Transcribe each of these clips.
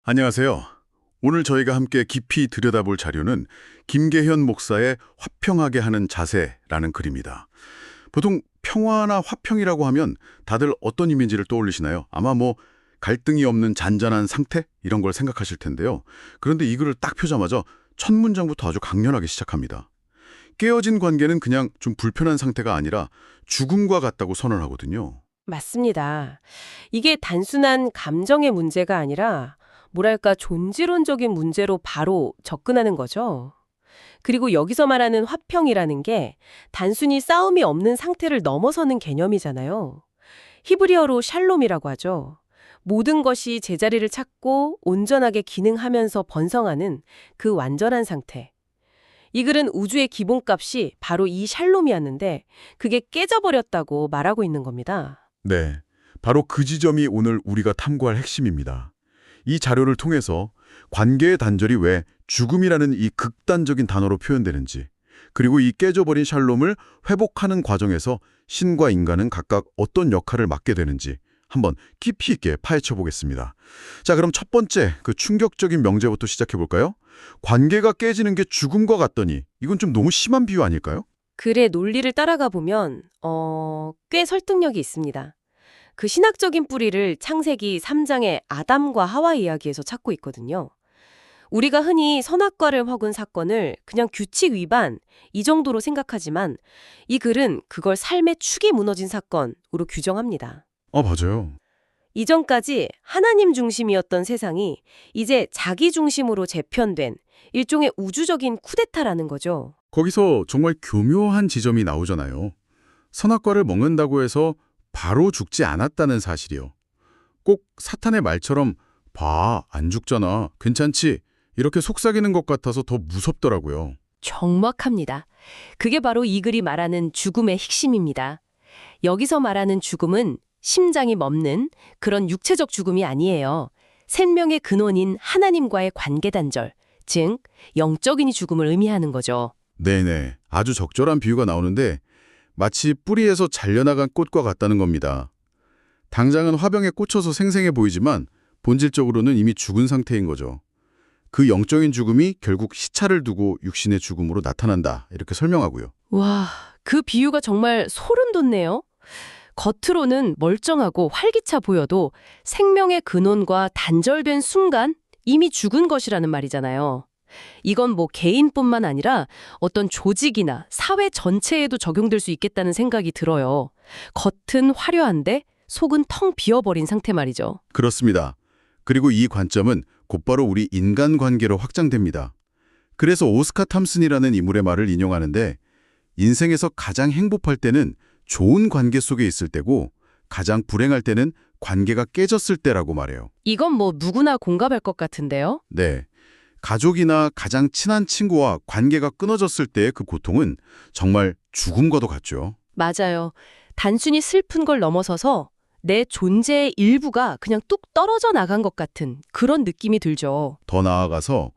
안녕하세요. 오늘 저희가 함께 깊이 들여다볼 자료는 김계현 목사의 화평하게 하는 자세라는 글입니다. 보통 평화나 화평이라고 하면 다들 어떤 이미지를 떠올리시나요? 아마 갈등이 없는 잔잔한 상태? 이런 걸 생각하실 텐데요. 그런데 이 글을 딱 펴자마자 첫 문장부터 아주 강렬하게 시작합니다. 깨어진 관계는 그냥 좀 불편한 상태가 아니라 죽음과 같다고 선언하거든요. 맞습니다. 이게 단순한 감정의 문제가 아니라 뭐랄까 존재론적인 문제로 바로 접근하는 거죠. 그리고 여기서 말하는 화평이라는 게 단순히 싸움이 없는 상태를 넘어서는 개념이잖아요. 히브리어로 샬롬이라고 하죠. 모든 것이 제자리를 찾고 온전하게 기능하면서 번성하는 그 완전한 상태. 이 글은 우주의 기본값이 바로 이 샬롬이었는데 그게 깨져버렸다고 말하고 있는 겁니다. 네, 바로 그 지점이 오늘 우리가 탐구할 핵심입니다. 이 자료를 통해서 관계의 단절이 왜 죽음이라는 이 극단적인 단어로 표현되는지, 그리고 이 깨져버린 샬롬을 회복하는 과정에서 신과 인간은 각각 어떤 역할을 맡게 되는지 한번 깊이 있게 파헤쳐 보겠습니다. 자, 그럼 첫 번째 그 충격적인 명제부터 시작해 볼까요? 관계가 깨지는 게 죽음과 같더니 이건 좀 너무 심한 비유 아닐까요? 글의 논리를 따라가 보면 꽤 설득력이 있습니다. 그 신학적인 뿌리를 창세기 3장의 아담과 하와 이야기에서 찾고 있거든요. 우리가 흔히 선악과를 먹은 사건을 그냥 규칙 위반 이 정도로 생각하지만 이 글은 그걸 삶의 축이 무너진 사건으로 규정합니다. 맞아요. 이전까지 하나님 중심이었던 세상이 이제 자기 중심으로 재편된 일종의 우주적인 쿠데타라는 거죠. 거기서 정말 교묘한 지점이 나오잖아요. 선악과를 먹는다고 해서 바로 죽지 않았다는 사실이요. 꼭 사탄의 말처럼 봐, 안 죽잖아, 괜찮지? 이렇게 속삭이는 것 같아서 더 무섭더라고요. 정확합니다. 그게 바로 이 글이 말하는 죽음의 핵심입니다. 여기서 말하는 죽음은 심장이 멎는 그런 육체적 죽음이 아니에요. 생명의 근원인 하나님과의 관계 단절, 즉 영적인 죽음을 의미하는 거죠. 네네, 아주 적절한 비유가 나오는데 마치 뿌리에서 잘려나간 꽃과 같다는 겁니다. 당장은 화병에 꽂혀서 생생해 보이지만 본질적으로는 이미 죽은 상태인 거죠. 그 영적인 죽음이 결국 시차를 두고 육신의 죽음으로 나타난다, 이렇게 설명하고요. 와, 그 비유가 정말 소름 돋네요. 겉으로는 멀쩡하고 활기차 보여도 생명의 근원과 단절된 순간 이미 죽은 것이라는 말이잖아요. 이건 개인뿐만 아니라 어떤 조직이나 사회 전체에도 적용될 수 있겠다는 생각이 들어요. 겉은 화려한데 속은 텅 비어버린 상태 말이죠. 그렇습니다. 그리고 이 관점은 곧바로 우리 인간관계로 확장됩니다. 그래서 오스카 탐슨이라는 인물의 말을 인용하는데 인생에서 가장 행복할 때는 좋은 관계 속에 있을 때고 가장 불행할 때는 관계가 깨졌을 때라고 말해요. 이건 누구나 공감할 것 같은데요? 네. 가족이나 가장 친한 친구와 관계가 끊어졌을 때의 그 고통은 정말 죽음과도 같죠. 맞아요. 단순히 슬픈 걸 넘어서서 내 존재의 일부가 그냥 뚝 떨어져 나간 것 같은 그런 느낌이 들죠. 더 나아가서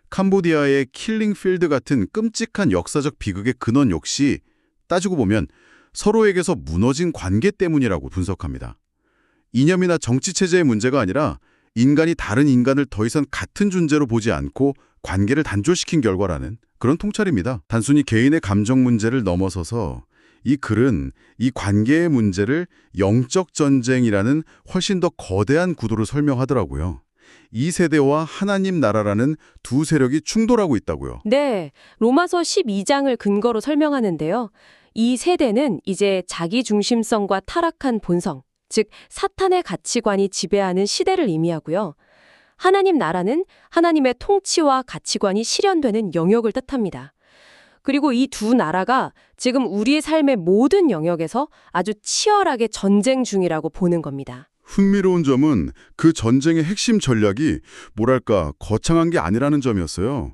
캄보디아의 킬링필드 같은 끔찍한 역사적 비극의 근원 역시 따지고 보면 서로에게서 무너진 관계 때문이라고 분석합니다. 이념이나 정치체제의 문제가 아니라 인간이 다른 인간을 더 이상 같은 존재로 보지 않고 관계를 단절시킨 결과라는 그런 통찰입니다. 단순히 개인의 감정 문제를 넘어서서 이 글은 이 관계의 문제를 영적 전쟁이라는 훨씬 더 거대한 구도로 설명하더라고요. 이 세대와 하나님 나라라는 두 세력이 충돌하고 있다고요. 네, 로마서 12장을 근거로 설명하는데요. 이 세대는 이제 자기 중심성과 타락한 본성, 즉 사탄의 가치관이 지배하는 시대를 의미하고요. 하나님 나라는 하나님의 통치와 가치관이 실현되는 영역을 뜻합니다. 그리고 이 두 나라가 지금 우리의 삶의 모든 영역에서 아주 치열하게 전쟁 중이라고 보는 겁니다. 흥미로운 점은 그 전쟁의 핵심 전략이 거창한 게 아니라는 점이었어요.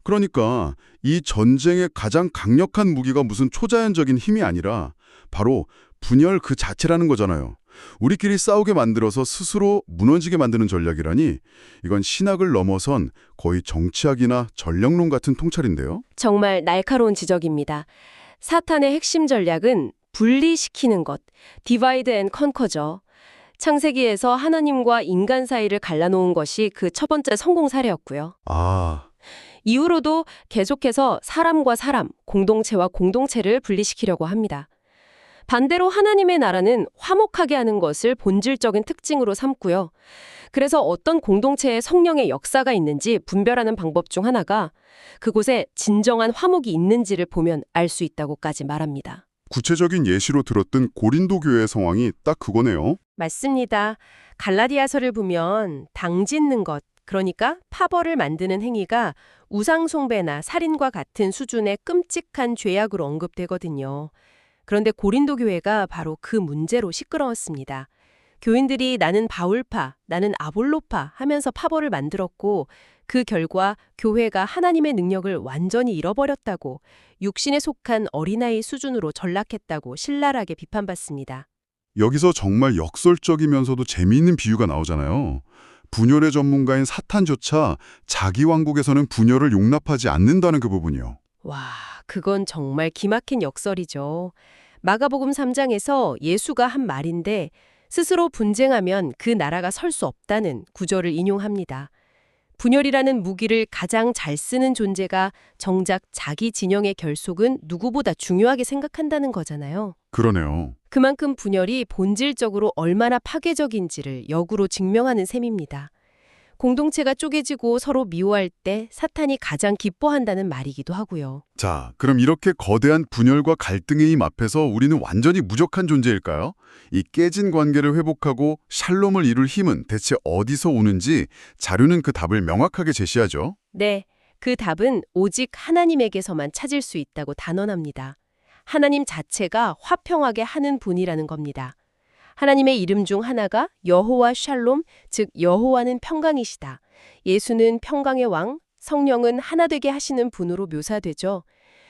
그러니까 이 전쟁의 가장 강력한 무기가 무슨 초자연적인 힘이 아니라 바로 분열 그 자체라는 거잖아요. 우리끼리 싸우게 만들어서 스스로 무너지게 만드는 전략이라니 이건 신학을 넘어선 거의 정치학이나 전략론 같은 통찰인데요. 정말 날카로운 지적입니다. 사탄의 핵심 전략은 분리시키는 것, 디바이드 앤 컨커죠. 창세기에서 하나님과 인간 사이를 갈라놓은 것이 그 첫 번째 성공 사례였고요. 아, 이후로도 계속해서 사람과 사람, 공동체와 공동체를 분리시키려고 합니다. 반대로 하나님의 나라는 화목하게 하는 것을 본질적인 특징으로 삼고요. 그래서 어떤 공동체에 성령의 역사가 있는지 분별하는 방법 중 하나가 그곳에 진정한 화목이 있는지를 보면 알 수 있다고까지 말합니다. 구체적인 예시로 들었던 고린도 교회의 상황이 딱 그거네요. 맞습니다. 갈라디아서를 보면 당 짓는 것, 그러니까 파벌을 만드는 행위가 우상 숭배나 살인과 같은 수준의 끔찍한 죄악으로 언급되거든요. 그런데 고린도 교회가 바로 그 문제로 시끄러웠습니다. 교인들이 나는 바울파, 나는 아볼로파 하면서 파벌을 만들었고 그 결과 교회가 하나님의 능력을 완전히 잃어버렸다고 육신에 속한 어린아이 수준으로 전락했다고 신랄하게 비판받습니다. 여기서 정말 역설적이면서도 재미있는 비유가 나오잖아요. 분열의 전문가인 사탄조차 자기 왕국에서는 분열을 용납하지 않는다는 그 부분이요. 와, 그건 정말 기막힌 역설이죠. 마가복음 3장에서 예수가 한 말인데 스스로 분쟁하면 그 나라가 설 수 없다는 구절을 인용합니다. 분열이라는 무기를 가장 잘 쓰는 존재가 정작 자기 진영의 결속은 누구보다 중요하게 생각한다는 거잖아요. 그러네요. 그만큼 분열이 본질적으로 얼마나 파괴적인지를 역으로 증명하는 셈입니다. 공동체가 쪼개지고 서로 미워할 때 사탄이 가장 기뻐한다는 말이기도 하고요. 자, 그럼 이렇게 거대한 분열과 갈등의 힘 앞에서 우리는 완전히 무력한 존재일까요? 이 깨진 관계를 회복하고 샬롬을 이룰 힘은 대체 어디서 오는지 자료는 그 답을 명확하게 제시하죠. 네, 그 답은 오직 하나님에게서만 찾을 수 있다고 단언합니다. 하나님 자체가 화평하게 하는 분이라는 겁니다. 하나님의 이름 중 하나가 여호와 샬롬, 즉 여호와는 평강이시다. 예수는 평강의 왕, 성령은 하나 되게 하시는 분으로 묘사되죠.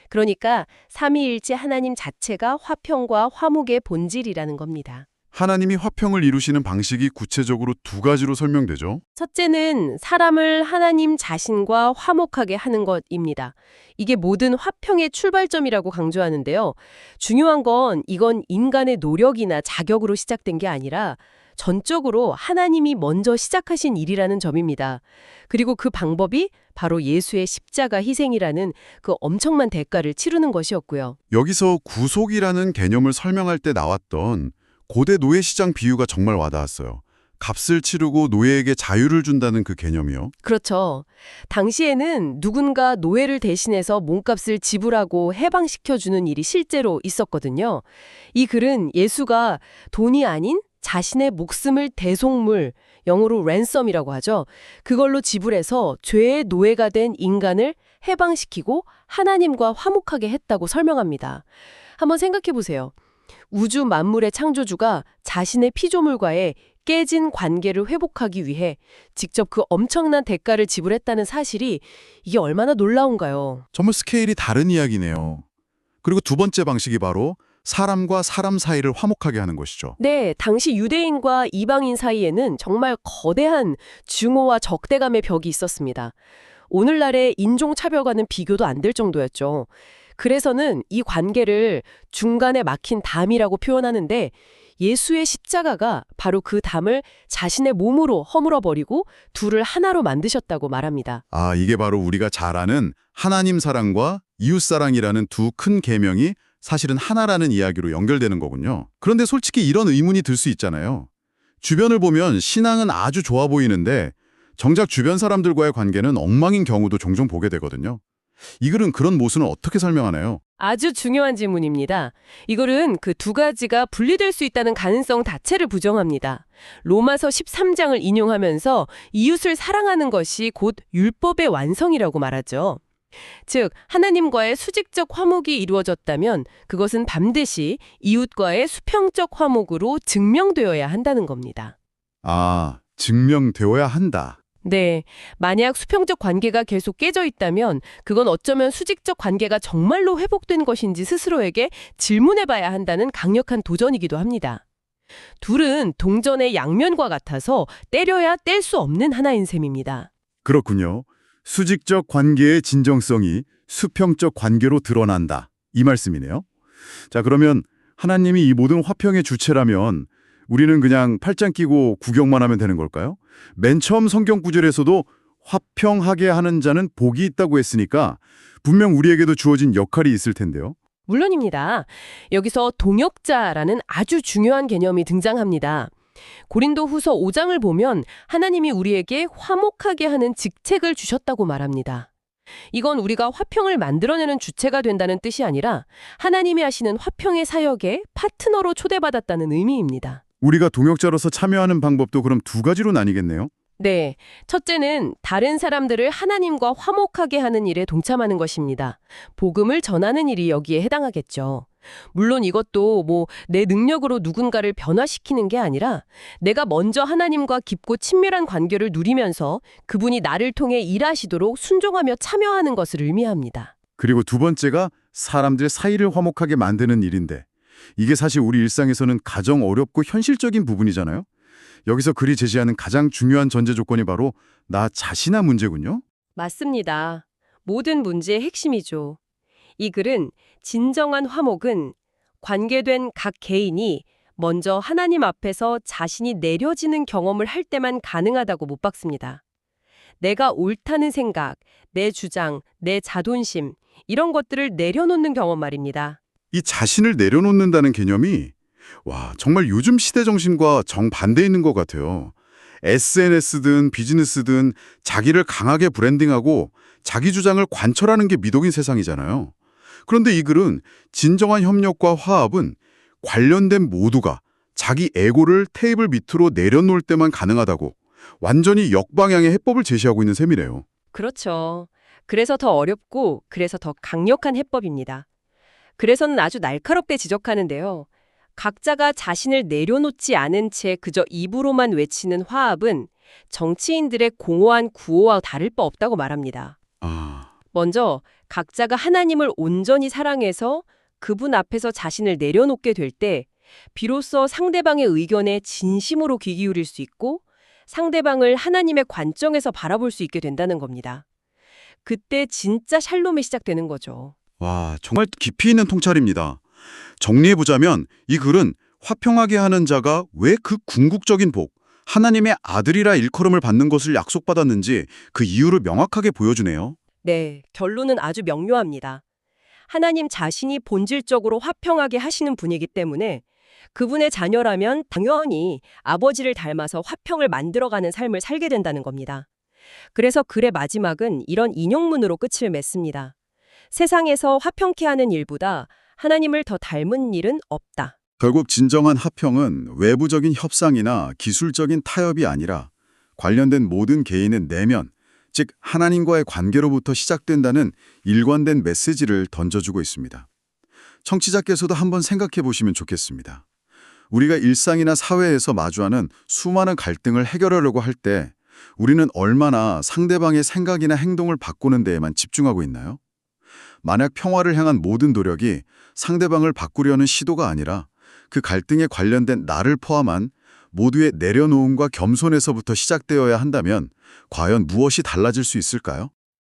그러니까 삼위일체 하나님 자체가 화평과 화목의 본질이라는 겁니다. 하나님이 화평을 이루시는 방식이 구체적으로 두 가지로 설명되죠. 첫째는 사람을 하나님 자신과 화목하게 하는 것입니다. 이게 모든 화평의 출발점이라고 강조하는데요. 중요한 건 이건 인간의 노력이나 자격으로 시작된 게 아니라 전적으로 하나님이 먼저 시작하신 일이라는 점입니다. 그리고 그 방법이 바로 예수의 십자가 희생이라는 그 엄청난 대가를 치르는 것이었고요. 여기서 구속이라는 개념을 설명할 때 나왔던 고대 노예시장 비유가 정말 와닿았어요. 값을 치르고 노예에게 자유를 준다는 그 개념이요. 그렇죠. 당시에는 누군가 노예를 대신해서 몸값을 지불하고 해방시켜주는 일이 실제로 있었거든요. 이 글은 예수가 돈이 아닌 자신의 목숨을 대속물, 영어로 랜섬이라고 하죠. 그걸로 지불해서 죄의 노예가 된 인간을 해방시키고 하나님과 화목하게 했다고 설명합니다. 한번 생각해 보세요. 우주 만물의 창조주가 자신의 피조물과의 깨진 관계를 회복하기 위해 직접 그 엄청난 대가를 지불했다는 사실이 이게 얼마나 놀라운가요? 정말 스케일이 다른 이야기네요. 그리고 두 번째 방식이 바로 사람과 사람 사이를 화목하게 하는 것이죠. 네, 당시 유대인과 이방인 사이에는 정말 거대한 증오와 적대감의 벽이 있었습니다. 오늘날의 인종차별과는 비교도 안 될 정도였죠. 그래서는 이 관계를 중간에 막힌 담이라고 표현하는데 예수의 십자가가 바로 그 담을 자신의 몸으로 허물어버리고 둘을 하나로 만드셨다고 말합니다. 아, 이게 바로 우리가 잘 아는 하나님 사랑과 이웃 사랑이라는 두 큰 계명이 사실은 하나라는 이야기로 연결되는 거군요. 그런데 솔직히 이런 의문이 들 수 있잖아요. 주변을 보면 신앙은 아주 좋아 보이는데 정작 주변 사람들과의 관계는 엉망인 경우도 종종 보게 되거든요. 이 글은 그런 모순을 어떻게 설명하나요? 아주 중요한 질문입니다. 이글은 그 두 가지가 분리될 수 있다는 가능성 자체를 부정합니다. 로마서 13장을 인용하면서 이웃을 사랑하는 것이 곧 율법의 완성이라고 말하죠. 즉, 하나님과의 수직적 화목이 이루어졌다면 그것은 반드시 이웃과의 수평적 화목으로 증명되어야 한다는 겁니다. 아, 증명되어야 한다. 네, 만약 수평적 관계가 계속 깨져 있다면 그건 어쩌면 수직적 관계가 정말로 회복된 것인지 스스로에게 질문해봐야 한다는 강력한 도전이기도 합니다. 둘은 동전의 양면과 같아서 때려야 뗄 수 없는 하나인 셈입니다. 그렇군요. 수직적 관계의 진정성이 수평적 관계로 드러난다. 이 말씀이네요. 자, 그러면 하나님이 이 모든 화평의 주체라면 우리는 그냥 팔짱 끼고 구경만 하면 되는 걸까요? 맨 처음 성경 구절에서도 화평하게 하는 자는 복이 있다고 했으니까 분명 우리에게도 주어진 역할이 있을 텐데요. 물론입니다. 여기서 동역자라는 아주 중요한 개념이 등장합니다. 고린도 후서 5장을 보면 하나님이 우리에게 화목하게 하는 직책을 주셨다고 말합니다. 이건 우리가 화평을 만들어내는 주체가 된다는 뜻이 아니라 하나님이 하시는 화평의 사역에 파트너로 초대받았다는 의미입니다. 우리가 동역자로서 참여하는 방법도 그럼 두 가지로 나뉘겠네요. 네, 첫째는 다른 사람들을 하나님과 화목하게 하는 일에 동참하는 것입니다. 복음을 전하는 일이 여기에 해당하겠죠. 물론 이것도 내 능력으로 누군가를 변화시키는 게 아니라 내가 먼저 하나님과 깊고 친밀한 관계를 누리면서 그분이 나를 통해 일하시도록 순종하며 참여하는 것을 의미합니다. 그리고 두 번째가 사람들 사이를 화목하게 만드는 일인데 이게 사실 우리 일상에서는 가장 어렵고 현실적인 부분이잖아요. 여기서 글이 제시하는 가장 중요한 전제 조건이 바로 나 자신의 문제군요. 맞습니다. 모든 문제의 핵심이죠. 이 글은 진정한 화목은 관계된 각 개인이 먼저 하나님 앞에서 자신이 내려지는 경험을 할 때만 가능하다고 못 박습니다. 내가 옳다는 생각, 내 주장, 내 자존심 이런 것들을 내려놓는 경험 말입니다. 이 자신을 내려놓는다는 개념이 정말 요즘 시대 정신과 정반대에 있는 것 같아요. SNS든 비즈니스든 자기를 강하게 브랜딩하고 자기 주장을 관철하는 게 미덕인 세상이잖아요. 그런데 이 글은 진정한 협력과 화합은 관련된 모두가 자기 에고를 테이블 밑으로 내려놓을 때만 가능하다고 완전히 역방향의 해법을 제시하고 있는 셈이래요. 그렇죠. 그래서 더 어렵고 그래서 더 강력한 해법입니다. 그래서는 아주 날카롭게 지적하는데요. 각자가 자신을 내려놓지 않은 채 그저 입으로만 외치는 화합은 정치인들의 공허한 구호와 다를 바 없다고 말합니다. 먼저 각자가 하나님을 온전히 사랑해서 그분 앞에서 자신을 내려놓게 될 때 비로소 상대방의 의견에 진심으로 귀 기울일 수 있고 상대방을 하나님의 관점에서 바라볼 수 있게 된다는 겁니다. 그때 진짜 샬롬이 시작되는 거죠. 정말 깊이 있는 통찰입니다. 정리해보자면 이 글은 화평하게 하는 자가 왜 그 궁극적인 복, 하나님의 아들이라 일컬음을 받는 것을 약속받았는지 그 이유를 명확하게 보여주네요. 네, 결론은 아주 명료합니다. 하나님 자신이 본질적으로 화평하게 하시는 분이기 때문에 그분의 자녀라면 당연히 아버지를 닮아서 화평을 만들어가는 삶을 살게 된다는 겁니다. 그래서 글의 마지막은 이런 인용문으로 끝을 맺습니다. 세상에서 화평케 하는 일보다 하나님을 더 닮은 일은 없다. 결국 진정한 화평은 외부적인 협상이나 기술적인 타협이 아니라 관련된 모든 개인의 내면, 즉 하나님과의 관계로부터 시작된다는 일관된 메시지를 던져주고 있습니다. 청취자께서도 한번 생각해 보시면 좋겠습니다. 우리가 일상이나 사회에서 마주하는 수많은 갈등을 해결하려고 할 때 우리는 얼마나 상대방의 생각이나 행동을 바꾸는 데에만 집중하고 있나요? 만약 평화를 향한 모든 노력이 상대방을 바꾸려는 시도가 아니라 그 갈등에 관련된 나를 포함한 모두의 내려놓음과 겸손에서부터 시작되어야 한다면 과연 무엇이 달라질 수 있을까요?